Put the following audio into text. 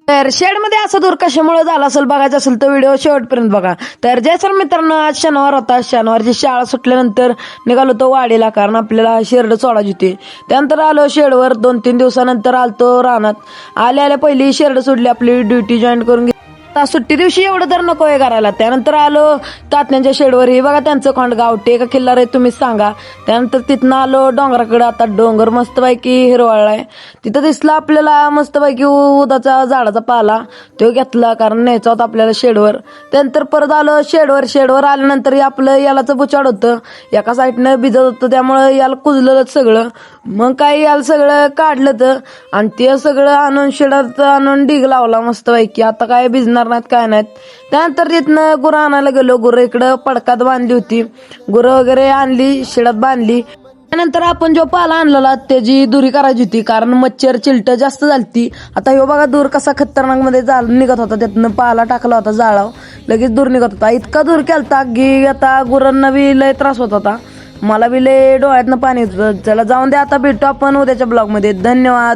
तर शेडमध्ये असा दूर कशामुळे झाला असेल बघायचं असेल तर व्हिडिओ शेवटपर्यंत बघा. तर जय सर मित्रांनो, आज शनिवार होता. शनिवारची शाळा सुटल्यानंतर निघालो तो वाडीला, कारण आपल्याला शेरड सोडायची होती. त्यानंतर आलो शेडवर. 2-3 दिवसानंतर आलतो रानात. आल्या पहिली शेरड सोडली, आपली ड्युटी जॉईन करून आता सुट्टी दिवशी एवढं तर नको आहे करायला. त्यानंतर आलो तात्यांच्या शेडवर. हे बघा त्यांचं खोंड, गावठी का किल्लार आहे तुम्हीच सांगा. त्यानंतर तिथनं आलो डोंगराकडे. आता डोंगर मस्तपैकी हिरवाळलाय. तिथं दिसला आपल्याला मस्तपैकी उदाचा झाडाचा पाला, तो घेतला कारण न्यायचा होता आपल्याला शेडवर. त्यानंतर परत आलो शेडवर आल्यानंतर आपलं यालाचं बुचाड होतं, एका साईडनं भिजत होतं, त्यामुळं याला कुजलं सगळं. मग काय याला सगळं काढलं तर आणि ते सगळं आणून शेडात आणून ढीग लावला मस्तपैकी. आता काय भिजणार नाहीत काय नाहीत. त्यानंतर तिथनं गुरं आणायला गेलो. गुरं इकडं पडकात बांधली होती, गुरं वगैरे आणली, शेडात बांधली. त्यानंतर आपण जो पाला आणलेला त्याची दुरी करायची होती, कारण मच्छर चिलट जास्त झालती. आता हे बघा दूर कसा खतरनाक मध्ये निघत होता. त्यातनं पाला टाकला होता जाळाव, लगेच दूर निघत होता. इतका दूर केलता की आता गुरांना बी लय त्रास होत होता. मला बी लय डोळ्यातनं पाणी येत होतं. चला जाऊन दे, आता भेटू आपण उद्याच्या ब्लॉग मध्ये. धन्यवाद.